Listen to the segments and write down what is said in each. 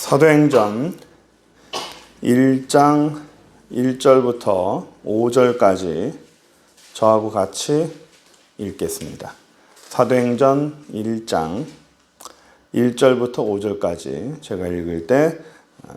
사도행전 1장 1절부터 5절까지 저하고 같이 읽겠습니다. 사도행전 1장 1절부터 5절까지 제가 읽을 때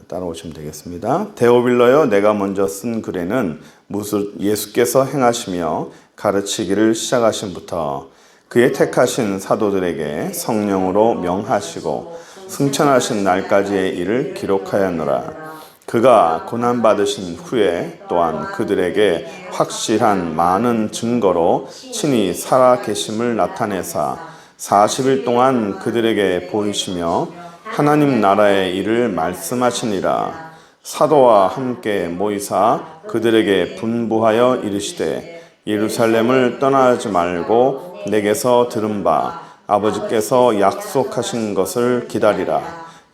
따라오시면 되겠습니다. 데오빌러여, 내가 먼저 쓴 글에는 무릇 예수께서 행하시며 가르치기를 시작하신부터 그의 택하신 사도들에게 성령으로 명하시고 승천하신 날까지의 일을 기록하였노라. 그가 고난받으신 후에 또한 그들에게 확실한 많은 증거로 친히 살아계심을 나타내사 40일 동안 그들에게 보이시며 하나님 나라의 일을 말씀하시니라. 사도와 함께 모이사 그들에게 분부하여 이르시되 예루살렘을 떠나지 말고 내게서 들은 바 아버지께서 약속하신 것을 기다리라.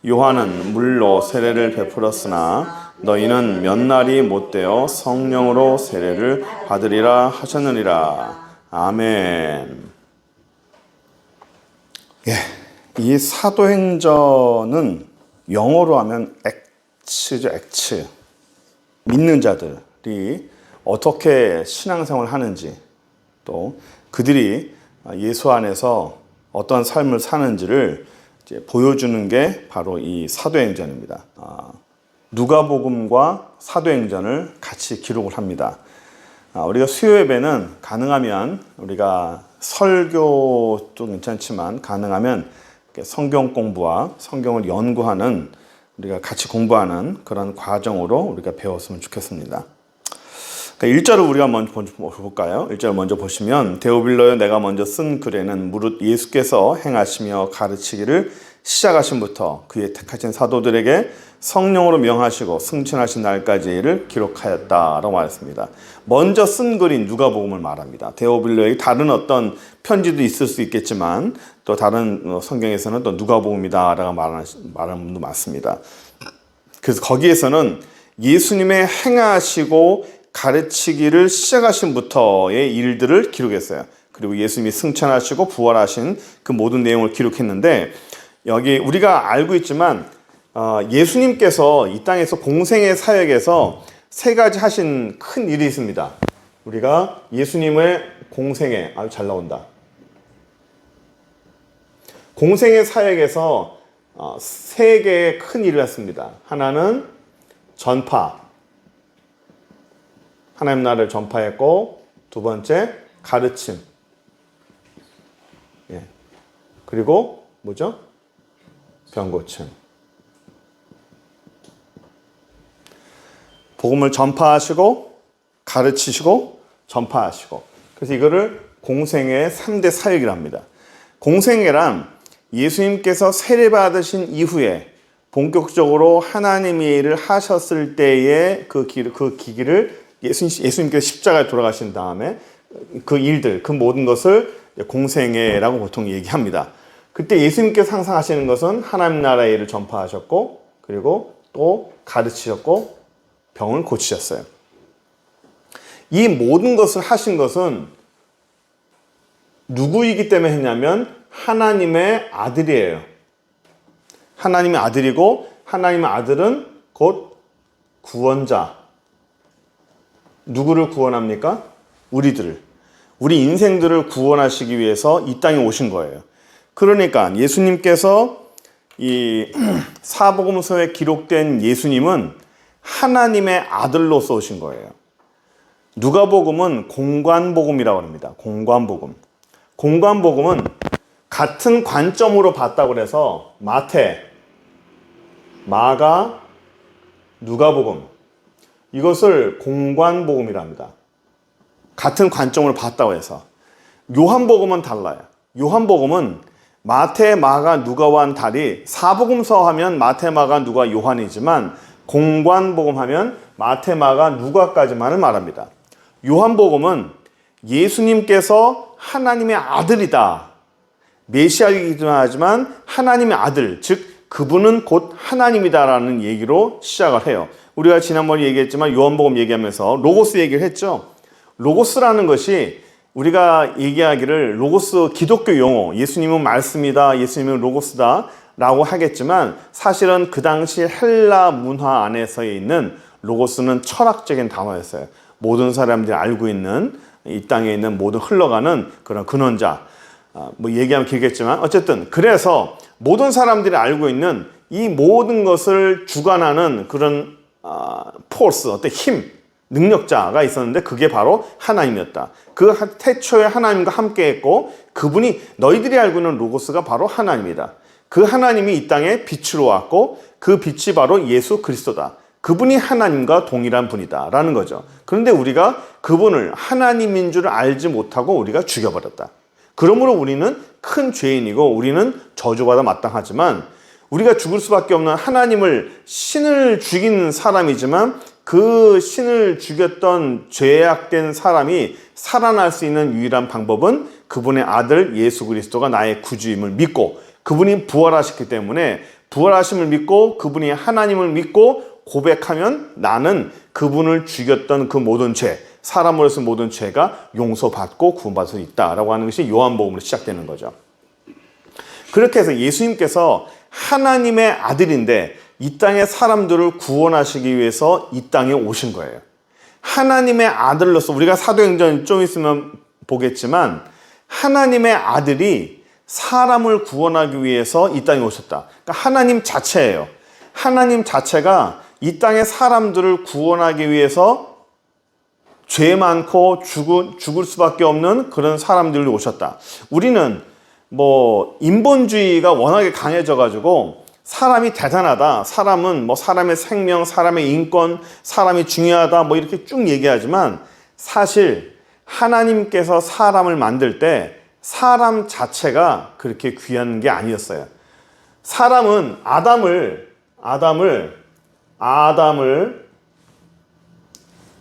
요한은 물로 세례를 베풀었으나 너희는 몇 날이 못되어 성령으로 세례를 받으리라 하셨느니라. 아멘. 이 사도행전은 영어로 하면 액츠죠, 액츠. 믿는 자들이 어떻게 신앙생활을 하는지, 또 그들이 예수 안에서 어떤 삶을 사는지를 이제 보여주는 게 바로 이 사도행전입니다. 누가복음과 사도행전을 같이 기록을 합니다. 우리가 수요 예배는 가능하면 우리가 설교도 괜찮지만 가능하면 성경 공부와 성경을 연구하는, 우리가 같이 공부하는 그런 과정으로 우리가 배웠으면 좋겠습니다. 1절을 우리가 먼저 볼까요? 1절 먼저 보시면 데오빌러여, 내가 먼저 쓴 글에는 무릇 예수께서 행하시며 가르치기를 시작하신부터 그의 택하신 사도들에게 성령으로 명하시고 승천하신 날까지의 일을 기록하였다라고 말했습니다. 먼저 쓴 글이 누가복음을 말합니다. 데오빌러의 다른 어떤 편지도 있을 수 있겠지만 또 다른 성경에서는 또 누가복음이다라고 말하는 분도 많습니다. 그래서 거기에서는 예수님의 행하시고 가르치기를 시작하신부터의 일들을 기록했어요. 그리고 예수님이 승천하시고 부활하신 그 모든 내용을 기록했는데, 여기 우리가 알고 있지만 예수님께서 이 땅에서 공생의 사역에서 세 가지 하신 큰 일이 있습니다. 우리가 예수님의 공생에, 아주 잘 나온다. 공생의 사역에서 세 개의 큰 일을 했습니다. 하나는 전파, 하나님 나라를 전파했고, 두 번째 가르침, 그리고 뭐죠? 병고침. 복음을 전파하시고 가르치시고 전파하시고, 그래서 이거를 공생애의 3대 사역이라 합니다. 공생애란 예수님께서 세례 받으신 이후에 본격적으로 하나님의 일을 하셨을 때의 그 기기를 예수님께서 십자가에 돌아가신 다음에 그 일들, 그 모든 것을 공생애라고 보통 얘기합니다. 그때 예수님께서 항상 하시는 것은 하나님 나라의 일을 전파하셨고, 그리고 또 가르치셨고, 병을 고치셨어요. 이 모든 것을 하신 것은 누구이기 때문에 했냐면 하나님의 아들이에요. 하나님의 아들이고, 하나님의 아들은 곧 구원자. 누구를 구원합니까? 우리들을. 우리 인생들을 구원하시기 위해서 이 땅에 오신 거예요. 그러니까 예수님께서 이 사복음서에 기록된 예수님은 하나님의 아들로서 오신 거예요. 누가복음은 공관복음이라고 합니다. 공관복음. 공관복음은 같은 관점으로 봤다고 해서 마태, 마가, 누가복음, 이것을 공관복음이라 합니다. 같은 관점으로 봤다고 해서. 요한복음은 달라요. 요한복음은 마태, 마가, 누가와는 달리 사복음서 하면 마태, 마가, 누가, 요한이지만 공관복음 하면 마태, 마가, 누가까지만을 말합니다. 요한복음은 예수님께서 하나님의 아들이다. 메시아이기도 하지만 하나님의 아들, 즉 그분은 곧 하나님이다라는 얘기로 시작을 해요. 우리가 지난번에 얘기했지만 요한복음 얘기하면서 로고스 얘기를 했죠. 로고스라는 것이 우리가 얘기하기를 로고스 기독교 용어, 예수님은 말씀이다, 예수님은 로고스다, 라고 하겠지만 사실은 그 당시 헬라 문화 안에서 있는 로고스는 철학적인 단어였어요. 모든 사람들이 알고 있는 이 땅에 있는 모든 흘러가는 그런 근원자, 뭐 얘기하면 길겠지만 어쨌든 그래서 모든 사람들이 알고 있는 이 모든 것을 주관하는 그런 포스, 어떤 힘, 능력자가 있었는데 그게 바로 하나님이었다. 그 태초에 하나님과 함께 했고 그분이 너희들이 알고 있는 로고스가 바로 하나님이다. 그 하나님이 이 땅에 빛으로 왔고 그 빛이 바로 예수 그리스도다. 그분이 하나님과 동일한 분이다 라는 거죠. 그런데 우리가 그분을 하나님인 줄 알지 못하고 우리가 죽여버렸다. 그러므로 우리는 큰 죄인이고 우리는 저주받아 마땅하지만 우리가 죽을 수밖에 없는 하나님을, 신을 죽인 사람이지만 그 신을 죽였던 죄악된 사람이 살아날 수 있는 유일한 방법은 그분의 아들 예수 그리스도가 나의 구주임을 믿고 그분이 부활하셨기 때문에 부활하심을 믿고 그분이 하나님을 믿고 고백하면 나는 그분을 죽였던 그 모든 죄, 사람으로서 모든 죄가 용서받고 구원받을 수 있다라고 하는 것이 요한복음으로 시작되는 거죠. 그렇게 해서 예수님께서 하나님의 아들인데 이 땅의 사람들을 구원하시기 위해서 이 땅에 오신 거예요. 하나님의 아들로서 우리가 사도행전 좀 있으면 보겠지만 하나님의 아들이 사람을 구원하기 위해서 이 땅에 오셨다. 그러니까 하나님 자체예요. 하나님 자체가 이 땅의 사람들을 구원하기 위해서 죄 많고 죽을 수밖에 없는 그런 사람들로 오셨다. 우리는 뭐 인본주의가 워낙에 강해져 가지고 사람이 대단하다, 사람은 뭐 사람의 생명, 사람의 인권, 사람이 중요하다 뭐 이렇게 쭉 얘기하지만 사실 하나님께서 사람을 만들 때 사람 자체가 그렇게 귀한 게 아니었어요. 사람은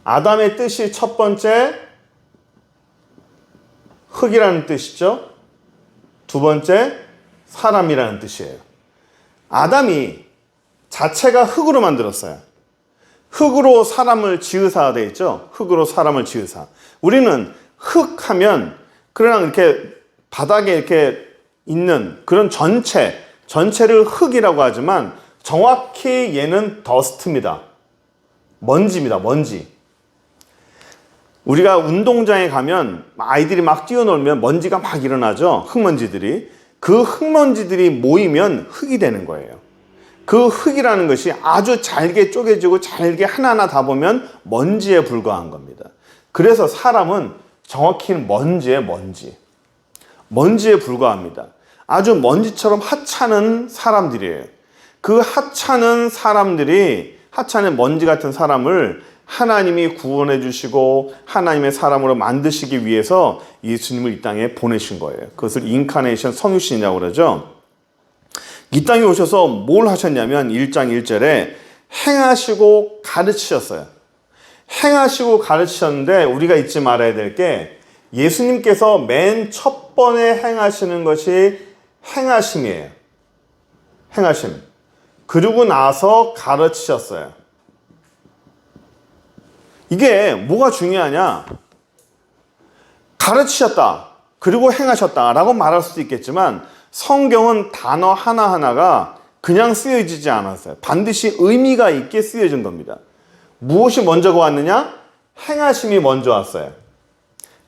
아담의 뜻이 첫 번째 흙이라는 뜻이죠. 두 번째 사람이라는 뜻이에요. 아담이 자체가 흙으로 만들었어요. 흙으로 사람을 지으사 되어 있죠. 흙으로 사람을 지으사. 우리는 흙 하면 그냥 이렇게 바닥에 이렇게 있는 그런 전체를 흙이라고 하지만 정확히 얘는 더스트입니다. 먼지입니다. 먼지. 우리가 운동장에 가면 아이들이 막 뛰어놀면 먼지가 막 일어나죠. 흙먼지들이. 그 흙먼지들이 모이면 흙이 되는 거예요. 그 흙이라는 것이 아주 잘게 쪼개지고 잘게 하나하나 다 보면 먼지에 불과한 겁니다. 그래서 사람은 정확히는 먼지에 불과합니다. 아주 먼지처럼 하찮은 사람들이에요. 그 하찮은 먼지 같은 사람을 하나님이 구원해 주시고 하나님의 사람으로 만드시기 위해서 예수님을 이 땅에 보내신 거예요. 그것을 인카네이션, 성육신이라고 그러죠. 이 땅에 오셔서 뭘 하셨냐면 1장 1절에 행하시고 가르치셨어요. 행하시고 가르치셨는데 우리가 잊지 말아야 될 게 예수님께서 맨 첫 번에 행하시는 것이 행하심이에요. 행하심. 그리고 나서 가르치셨어요. 이게 뭐가 중요하냐? 가르치셨다. 그리고 행하셨다. 라고 말할 수도 있겠지만 성경은 단어 하나하나가 그냥 쓰여지지 않았어요. 반드시 의미가 있게 쓰여진 겁니다. 무엇이 먼저 왔느냐? 행하심이 먼저 왔어요.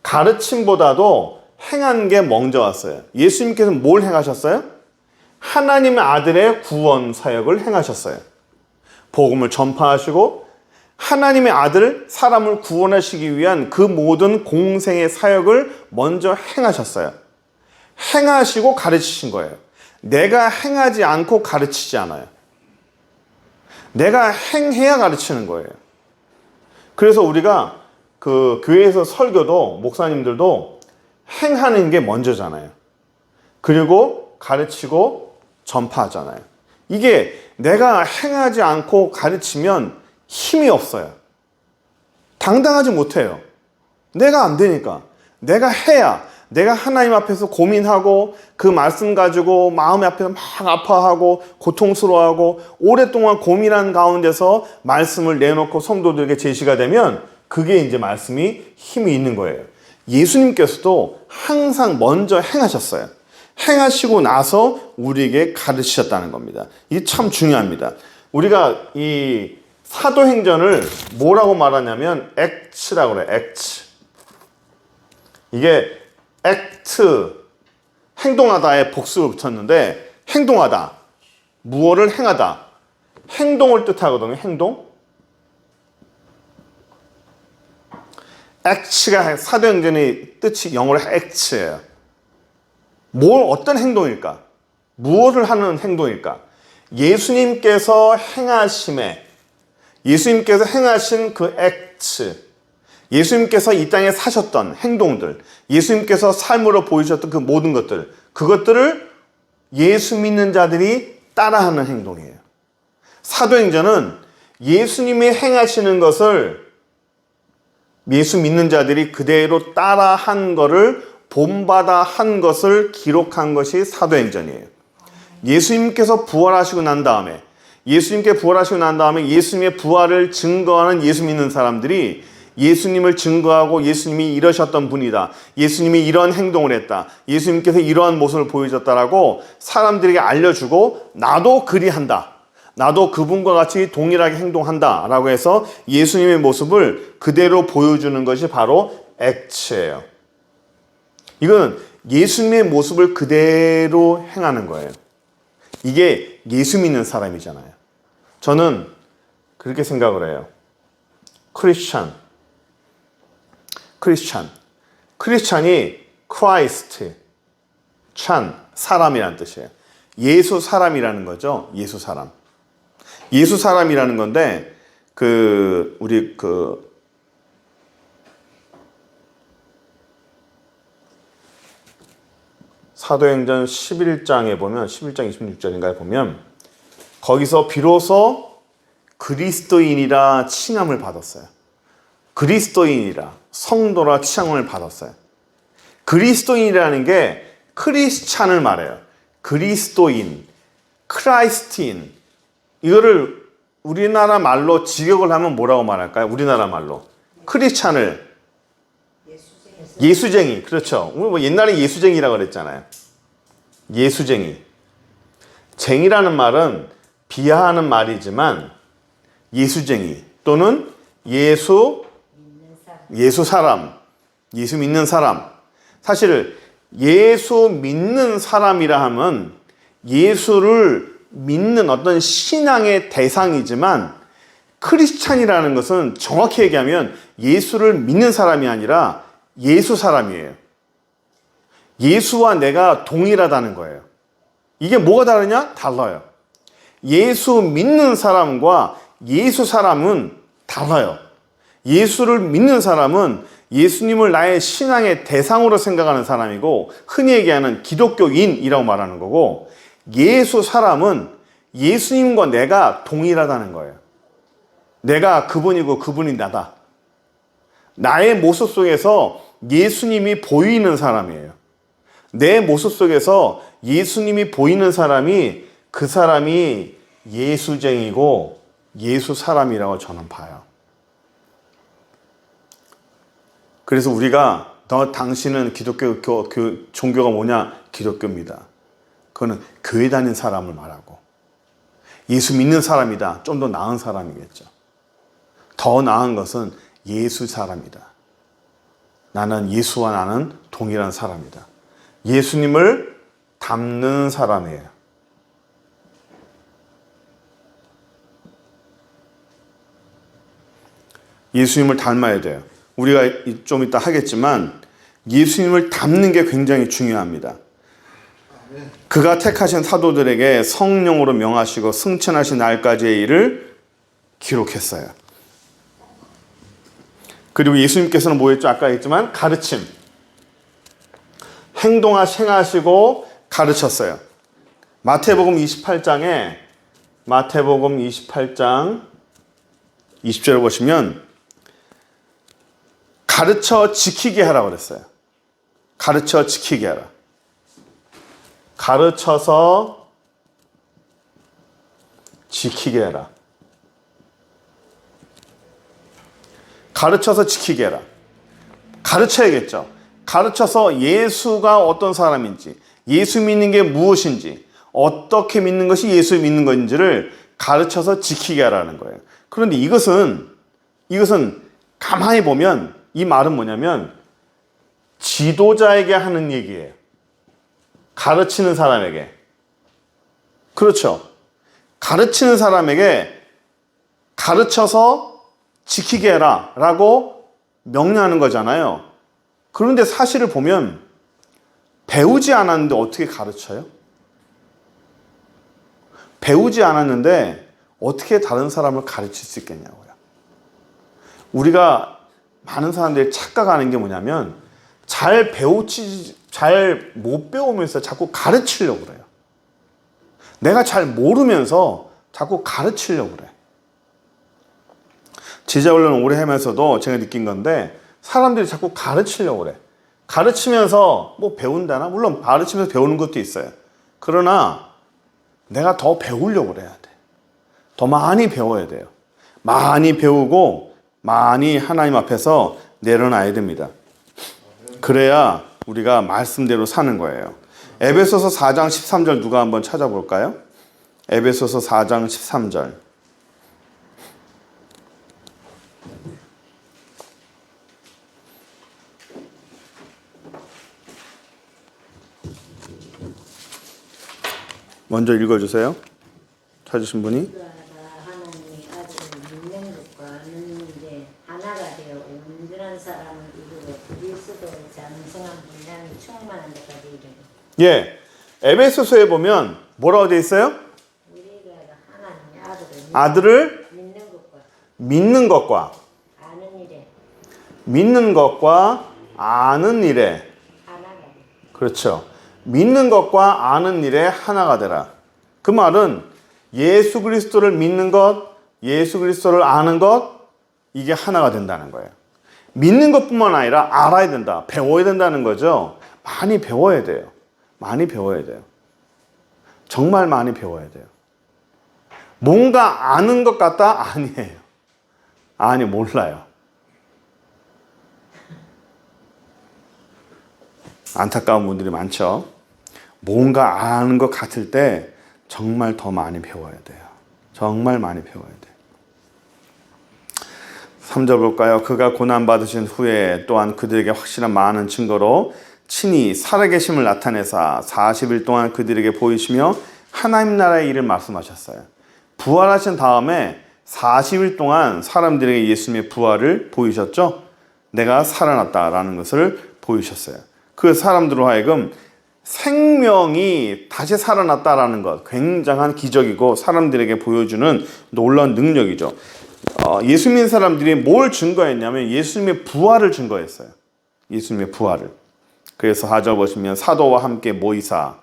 가르침보다도 행한 게 먼저 왔어요. 예수님께서 뭘 행하셨어요? 하나님의 아들의 구원 사역을 행하셨어요. 복음을 전파하시고 하나님의 아들, 사람을 구원하시기 위한 그 모든 공생의 사역을 먼저 행하셨어요. 행하시고 가르치신 거예요. 내가 행하지 않고 가르치지 않아요. 내가 행해야 가르치는 거예요. 그래서 우리가 그 교회에서 설교도 목사님들도 행하는 게 먼저잖아요. 그리고 가르치고 전파하잖아요. 이게 내가 행하지 않고 가르치면 힘이 없어요. 당당하지 못해요. 내가 안 되니까. 내가 해야, 내가 하나님 앞에서 고민하고 그 말씀 가지고 마음 앞에서 막 아파하고 고통스러워하고 오랫동안 고민한 가운데서 말씀을 내놓고 성도들에게 제시가 되면 그게 이제 말씀이 힘이 있는 거예요. 예수님께서도 항상 먼저 행하셨어요. 행하시고 나서 우리에게 가르치셨다는 겁니다. 이게 참 중요합니다. 우리가 이 사도행전을 뭐라고 말하냐면 act라고 그래요. act. 이게 act, 행동하다에 복수를 붙였는데 행동하다, 무엇을 행하다, 행동을 뜻하거든요. 행동. act가 사도행전의 뜻이 영어로 act예요. 어떤 행동일까? 무엇을 하는 행동일까? 예수님께서 행하신 그 액트, 예수님께서 이 땅에 사셨던 행동들, 예수님께서 삶으로 보이셨던 그 모든 것들, 그것들을 예수 믿는 자들이 따라하는 행동이에요. 사도행전은 예수님이 행하시는 것을 예수 믿는 자들이 그대로 따라한 것을 본받아 한 것을 기록한 것이 사도행전이에요. 예수님께서 부활하시고 난 다음에 예수님의 부활을 증거하는 예수 믿는 사람들이 예수님을 증거하고 예수님이 이러셨던 분이다, 예수님이 이런 행동을 했다, 예수님께서 이러한 모습을 보여줬다라고 사람들에게 알려주고 나도 그리한다, 나도 그분과 같이 동일하게 행동한다 라고 해서 예수님의 모습을 그대로 보여주는 것이 바로 액트예요. 이건 예수님의 모습을 그대로 행하는 거예요. 이게 예수 믿는 사람이잖아요. 저는 그렇게 생각을 해요. 크리스찬이 크라이스트, 사람이라는 뜻이에요. 예수 사람이라는 거죠. 예수 사람이라는 건데 우리 사도행전 11장에 보면 11장 26절인가에 보면 거기서 비로소 그리스도인이라 칭함을 받았어요. 그리스도인이라, 성도라 칭함을 받았어요. 그리스도인이라는 게 크리스찬을 말해요. 그리스도인, 크라이스틴. 이거를 우리나라 말로 직역을 하면 뭐라고 말할까요? 우리나라 말로 크리스찬을 예수쟁이. 그렇죠. 뭐 옛날에 예수쟁이라고 그랬잖아요. 예수쟁이. 쟁이라는 말은 비하하는 말이지만 예수쟁이 또는 예수 사람, 예수 믿는 사람. 사실 예수 믿는 사람이라 하면 예수를 믿는 어떤 신앙의 대상이지만 크리스찬이라는 것은 정확히 얘기하면 예수를 믿는 사람이 아니라 예수 사람이에요. 예수와 내가 동일하다는 거예요. 이게 뭐가 다르냐? 달라요. 예수 믿는 사람과 예수 사람은 달라요. 예수를 믿는 사람은 예수님을 나의 신앙의 대상으로 생각하는 사람이고 흔히 얘기하는 기독교인이라고 말하는 거고, 예수 사람은 예수님과 내가 동일하다는 거예요. 내가 그분이고 그분이 나다. 나의 모습 속에서 예수님이 보이는 사람이에요. 내 모습 속에서 예수님이 보이는 사람이 그 사람이 예수쟁이고 예수 사람이라고 저는 봐요. 그래서 우리가 당신은 기독교 종교가 뭐냐? 기독교입니다. 그거는 교회 다니는 사람을 말하고, 예수 믿는 사람이다. 좀 더 나은 사람이겠죠. 더 나은 것은 예수 사람이다. 나는 예수와 나는 동일한 사람이다. 예수님을 닮는 사람이에요. 예수님을 닮아야 돼요. 우리가 좀 이따 하겠지만 예수님을 닮는 게 굉장히 중요합니다. 그가 택하신 사도들에게 성령으로 명하시고 승천하신 날까지의 일을 기록했어요. 그리고 예수님께서는 뭐 했죠? 아까 했지만 가르침. 행하시고 가르쳤어요. 마태복음 28장 20절을 보시면 가르쳐 지키게 하라고 그랬어요. 가르쳐 지키게 하라. 가르쳐서 지키게 해라. 가르쳐서 지키게 해라. 가르쳐야겠죠. 가르쳐서 예수가 어떤 사람인지, 예수 믿는 게 무엇인지, 어떻게 믿는 것이 예수 믿는 것인지를 가르쳐서 지키게 하라는 거예요. 그런데 이것은 가만히 보면 이 말은 뭐냐면 지도자에게 하는 얘기예요. 가르치는 사람에게. 그렇죠. 가르치는 사람에게 가르쳐서 지키게 해라 라고 명령하는 거잖아요. 그런데 사실을 보면 배우지 않았는데 어떻게 가르쳐요? 배우지 않았는데 어떻게 다른 사람을 가르칠 수 있겠냐고요. 우리가 많은 사람들이 착각하는 게 뭐냐면 잘 못 배우면서 자꾸 가르치려고 그래요. 내가 잘 모르면서 자꾸 가르치려고 그래. 제자훈련을 오래 하면서도 제가 느낀 건데 사람들이 자꾸 가르치려고 그래. 가르치면서 뭐 배운다나? 물론 가르치면서 배우는 것도 있어요. 그러나 내가 더 배우려고 그래야 돼. 더 많이 배워야 돼요. 많이 배우고 많이 하나님 앞에서 내려놔야 됩니다. 그래야 우리가 말씀대로 사는 거예요. 에베소서 4장 13절 누가 한번 찾아볼까요? 에베소서 4장 13절. 먼저 읽어주세요. 찾으신 분이. 하나님의 아들을 믿는 것과 아는 일에 하나가 되어 온전한 사람을 이루어 그리스도의 장성한 분량이 충만한 데까지 이르고. 예, 에베소서에 보면 뭐라고 되어 있어요? 우리가 하나님의 아들을 믿는 것과 믿는 것과 아는 일에 하나가 되어. 그렇죠. 믿는 것과 아는 일에 하나가 되라. 그 말은 예수 그리스도를 믿는 것, 예수 그리스도를 아는 것, 이게 하나가 된다는 거예요. 믿는 것뿐만 아니라 알아야 된다, 배워야 된다는 거죠. 많이 배워야 돼요. 많이 배워야 돼요. 정말 많이 배워야 돼요. 뭔가 아는 것 같다? 아니에요. 아니, 몰라요. 안타까운 분들이 많죠. 뭔가 아는 것 같을 때 정말 더 많이 배워야 돼요. 정말 많이 배워야 돼요. 3절 볼까요? 그가 고난받으신 후에 또한 그들에게 확실한 많은 증거로 친히 살아계심을 나타내사 40일 동안 그들에게 보이시며 하나님 나라의 일을 말씀하셨어요. 부활하신 다음에 40일 동안 사람들에게 예수님의 부활을 보이셨죠? 내가 살아났다라는 것을 보이셨어요. 그 사람들로 하여금 생명이 다시 살아났다라는 것, 굉장한 기적이고 사람들에게 보여주는 놀라운 능력이죠. 예수 믿는 사람들이 뭘 증거했냐면 예수님의 부활을 증거했어요. 예수님의 부활을. 그래서 4절 보시면 사도와 함께 모이사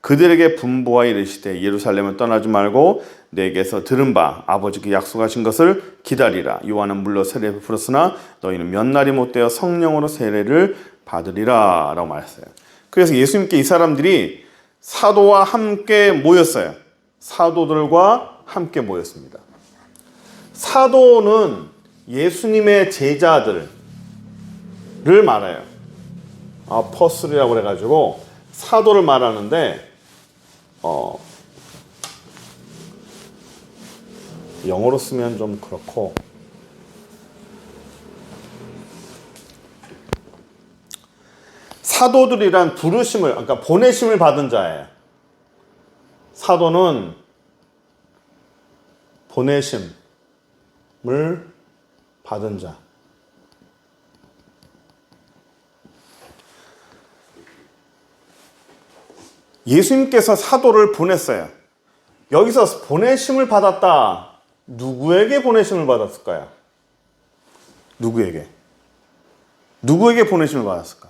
그들에게 분부하여 이르시되 예루살렘을 떠나지 말고 내게서 들은 바 아버지께 약속하신 것을 기다리라. 요한은 물로 세례를 풀었으나 너희는 몇 날이 못되어 성령으로 세례를 받으리라 라고 말했어요. 그래서 예수님께 이 사람들이 사도와 함께 모였어요. 사도들과 함께 모였습니다. 사도는 예수님의 제자들을 말해요. 아포스트라고 그래가지고 사도를 말하는데 영어로 쓰면 좀 그렇고 사도들이란 부르심을, 그러니까 보내심을 받은 자예요. 사도는 보내심을 받은 자. 예수님께서 사도를 보냈어요. 여기서 보내심을 받았다. 누구에게 보내심을 받았을까요? 누구에게? 누구에게 보내심을 받았을까?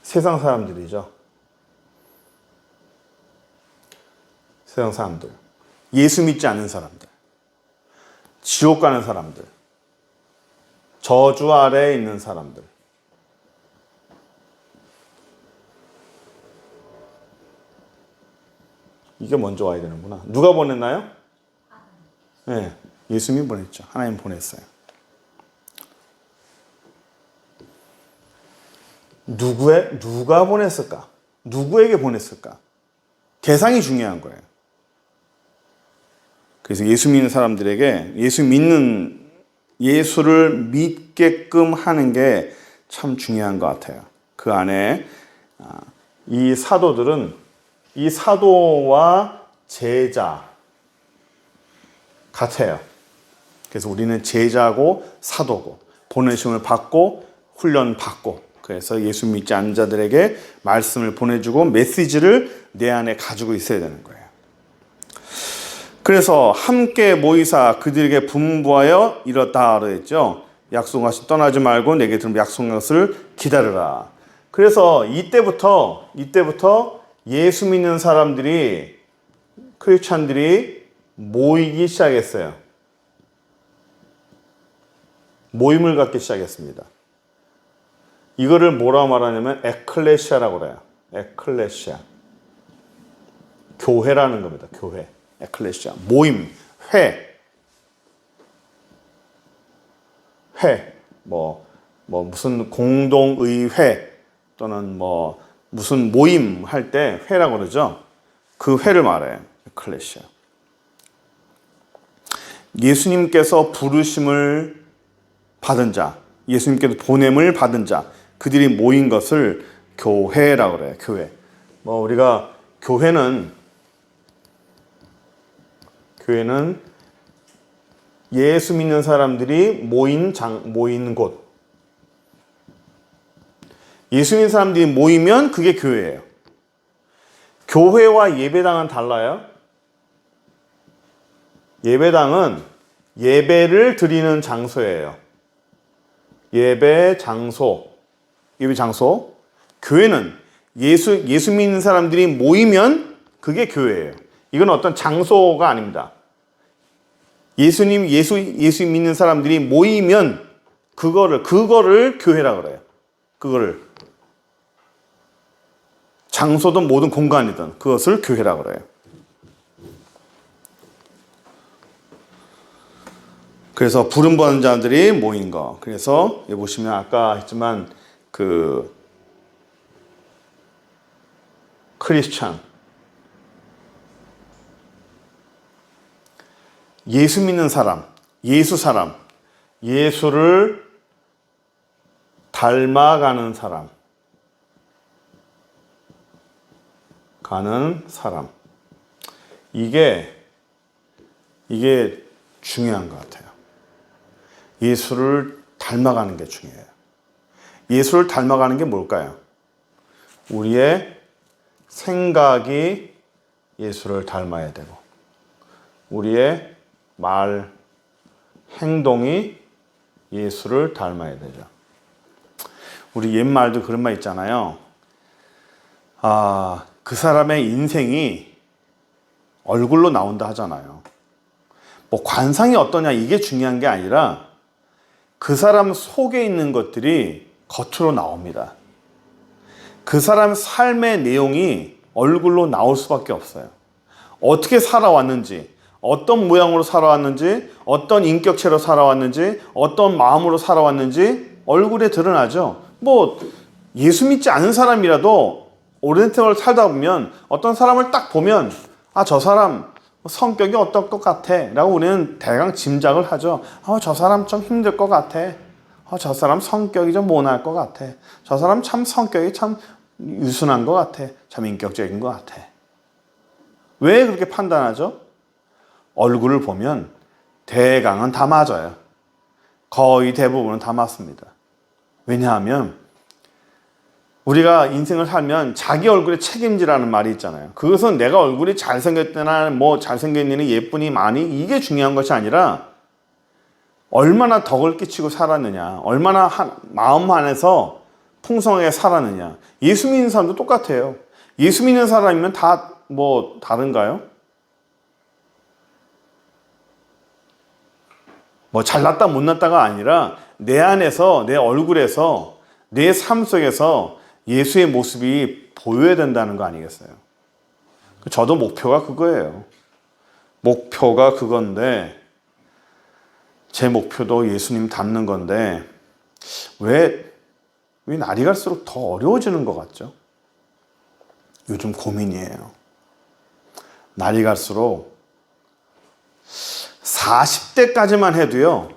세상 사람들이죠. 세상 사람들. 예수 믿지 않는 사람들. 지옥 가는 사람들. 저주 아래에 있는 사람들. 이게 먼저 와야 되는구나. 누가 보냈나요? 네, 예수님이 보냈죠. 하나님 보냈어요. 누가 보냈을까? 누구에게 보냈을까? 대상이 중요한 거예요. 그래서 예수 믿는 사람들에게 예수를 믿게끔 하는 게 참 중요한 것 같아요. 그 안에 이 사도들은 이 사도와 제자 같아요. 그래서 우리는 제자고 사도고 보내심을 받고 훈련 받고 그래서 예수 믿지 않는 자들에게 말씀을 보내주고 메시지를 내 안에 가지고 있어야 되는 거예요. 그래서 함께 모이사 그들에게 분부하여 이렇다 그랬죠. 약속하신 떠나지 말고 내게 들은 약속한 것을 기다려라. 그래서 이때부터 예수 믿는 사람들이 크리스찬들이 모이기 시작했어요. 모임을 갖기 시작했습니다. 이거를 뭐라고 말하냐면 에클레시아라고 그래요. 에클레시아. 교회라는 겁니다. 교회. 에클레시아. 모임, 회. 무슨 공동의회 또는 무슨 모임 할 때 회라고 그러죠. 그 회를 말해요. 에클레시아. 예수님께서 부르심을 받은 자, 예수님께서 보냄을 받은 자, 그들이 모인 것을 교회라고 그래요. 교회. 우리가 교회는 예수 믿는 사람들이 모이는 곳. 예수 믿는 사람들이 모이면 그게 교회예요. 교회와 예배당은 달라요. 예배당은 예배를 드리는 장소예요. 예배 장소. 교회는 예수 믿는 사람들이 모이면 그게 교회예요. 이건 어떤 장소가 아닙니다. 예수 믿는 사람들이 모이면 그거를 교회라고 그래요. 그거를 장소든 모든 공간이든 그것을 교회라고 그래요. 그래서 부름 받은 자들이 모인 거. 그래서 여기 보시면 아까 했지만 그 크리스찬 예수 믿는 사람, 예수를 닮아가는 사람, 이게 중요한 것 같아요. 예수를 닮아가는 게 중요해요. 예수를 닮아가는 게 뭘까요? 우리의 생각이 예수를 닮아야 되고, 우리의 말, 행동이 예수를 닮아야 되죠. 우리 옛말도 그런 말 있잖아요. 그 사람의 인생이 얼굴로 나온다 하잖아요. 관상이 어떠냐 이게 중요한 게 아니라 그 사람 속에 있는 것들이 겉으로 나옵니다. 그 사람 삶의 내용이 얼굴로 나올 수밖에 없어요. 어떻게 살아왔는지, 어떤 모양으로 살아왔는지, 어떤 인격체로 살아왔는지, 어떤 마음으로 살아왔는지 얼굴에 드러나죠. 예수 믿지 않은 사람이라도 오랜 세월 살다 보면 어떤 사람을 딱 보면 저 사람 성격이 어떨 것 같아 라고 우리는 대강 짐작을 하죠. 저 사람 좀 힘들 것 같아. 저 사람 성격이 좀 모난 것 같아. 저 사람 참 성격이 참 유순한 것 같아. 참 인격적인 것 같아. 왜 그렇게 판단하죠? 얼굴을 보면 대강은 다 맞아요. 거의 대부분은 다 맞습니다. 왜냐하면 우리가 인생을 살면 자기 얼굴에 책임지라는 말이 있잖아요. 그것은 내가 얼굴이 잘생겼거나 잘생겼니 예쁘니 많이 이게 중요한 것이 아니라 얼마나 덕을 끼치고 살았느냐, 얼마나 마음 안에서 풍성하게 살았느냐. 예수 믿는 사람도 똑같아요. 예수 믿는 사람이면 다 다른가요? 잘났다 못났다가 아니라 내 안에서, 내 얼굴에서, 내 삶 속에서 예수의 모습이 보여야 된다는 거 아니겠어요? 저도 목표가 그거예요. 목표가 그건데 제 목표도 예수님 닮는 건데 왜 왜 날이 갈수록 더 어려워지는 것 같죠? 요즘 고민이에요. 날이 갈수록 40대까지만 해도요,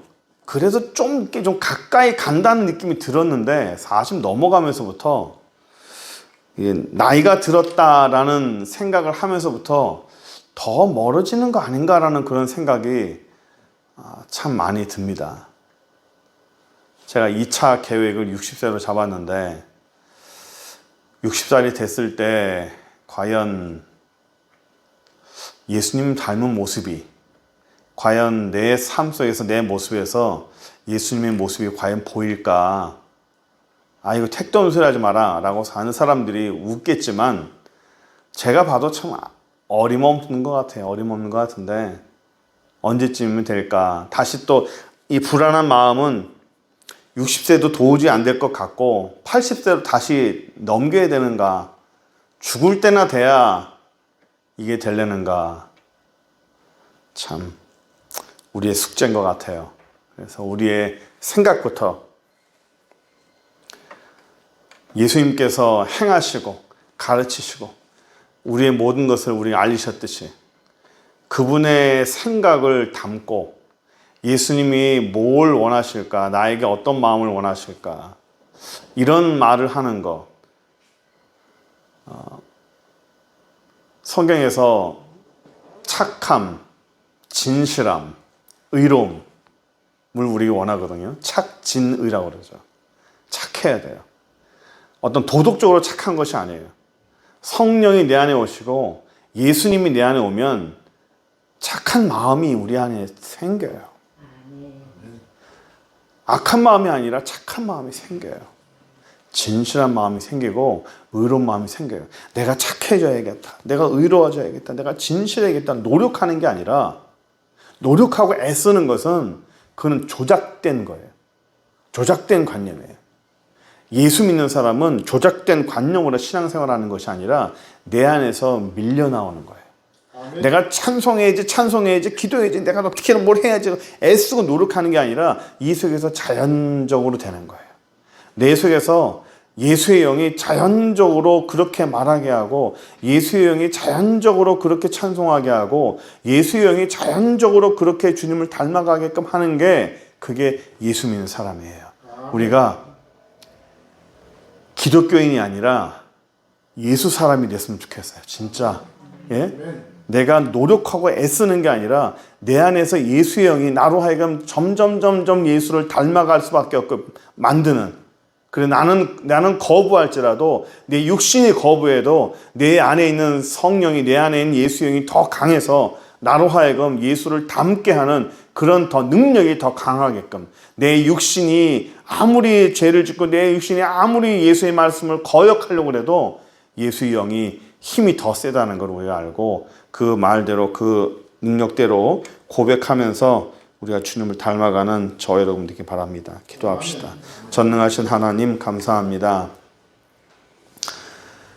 그래서 좀 가까이 간다는 느낌이 들었는데 40 넘어가면서부터 나이가 들었다라는 생각을 하면서부터 더 멀어지는 거 아닌가라는 그런 생각이 참 많이 듭니다. 제가 2차 계획을 60세로 잡았는데 60살이 됐을 때 과연 예수님 닮은 모습이, 과연 내 삶 속에서, 내 모습에서 예수님의 모습이 과연 보일까? 이거 택도 없는 소리 하지 마라 라고 하는 사람들이 웃겠지만 제가 봐도 참 어림없는 것 같아요. 어림없는 것 같은데 언제쯤이면 될까? 다시 또 이 불안한 마음은 60세도 도저히 안 될 것 같고 80세로 다시 넘겨야 되는가? 죽을 때나 돼야 이게 되려는가? 참 우리의 숙제인 것 같아요. 그래서 우리의 생각부터 예수님께서 행하시고 가르치시고 우리의 모든 것을 우리가 알리셨듯이 그분의 생각을 담고 예수님이 뭘 원하실까, 나에게 어떤 마음을 원하실까, 이런 말을 하는 것. 성경에서 착함, 진실함, 의로움을 우리가 원하거든요. 착진의라고 그러죠. 착해야 돼요. 어떤 도덕적으로 착한 것이 아니에요. 성령이 내 안에 오시고 예수님이 내 안에 오면 착한 마음이 우리 안에 생겨요. 악한 마음이 아니라 착한 마음이 생겨요. 진실한 마음이 생기고 의로운 마음이 생겨요. 내가 착해져야겠다. 내가 의로워져야겠다. 내가 진실해야겠다. 노력하는 게 아니라 노력하고 애쓰는 것은 그건 조작된 거예요. 조작된 관념이에요. 예수 믿는 사람은 조작된 관념으로 신앙생활하는 것이 아니라 내 안에서 밀려나오는 거예요. 아멘. 내가 찬송해야지, 기도해야지, 내가 어떻게 뭘 해야지 애쓰고 노력하는 게 아니라 이 속에서 자연적으로 되는 거예요. 내 속에서 예수의 영이 자연적으로 그렇게 말하게 하고 예수의 영이 자연적으로 그렇게 찬송하게 하고 예수의 영이 자연적으로 그렇게 주님을 닮아가게끔 하는 게 그게 예수 믿는 사람이에요. 우리가 기독교인이 아니라 예수 사람이 됐으면 좋겠어요. 진짜. 예? 내가 노력하고 애쓰는 게 아니라 내 안에서 예수의 영이 나로 하여금 점점 예수를 닮아갈 수밖에 없게 만드는. 그래 나는 거부할지라도 내 육신이 거부해도 내 안에 있는 성령이, 내 안에 있는 예수의 영이 더 강해서 나로 하여금 예수를 닮게 하는 그런 더 능력이 더 강하게끔, 내 육신이 아무리 죄를 짓고 내 육신이 아무리 예수의 말씀을 거역하려고 해도 예수의 영이 힘이 더 세다는 걸 우리가 알고 그 말대로 그 능력대로 고백하면서 우리가 주님을 닮아가는 저 여러분 되기 바랍니다. 기도합시다. 전능하신 하나님 감사합니다.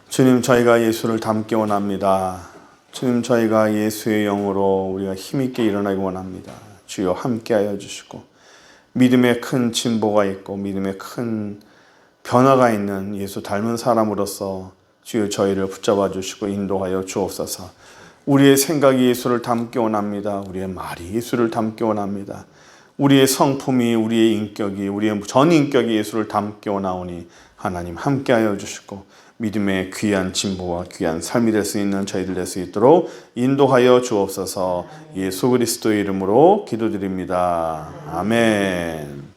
주님, 저희가 예수를 닮기 원합니다. 주님, 저희가 예수의 영으로 우리가 힘있게 일어나기 원합니다. 주여 함께하여 주시고 믿음의 큰 진보가 있고 믿음의 큰 변화가 있는 예수 닮은 사람으로서 주여 저희를 붙잡아 주시고 인도하여 주옵소서. 우리의 생각이 예수를 닮기 원합니다. 우리의 말이 예수를 닮기 원합니다. 우리의 성품이, 우리의 인격이, 우리의 전 인격이 예수를 닮기 원하오니 하나님 함께하여 주시고 믿음의 귀한 진보와 귀한 삶이 될 수 있는 저희들 될 수 있도록 인도하여 주옵소서. 예수 그리스도의 이름으로 기도드립니다. 아멘.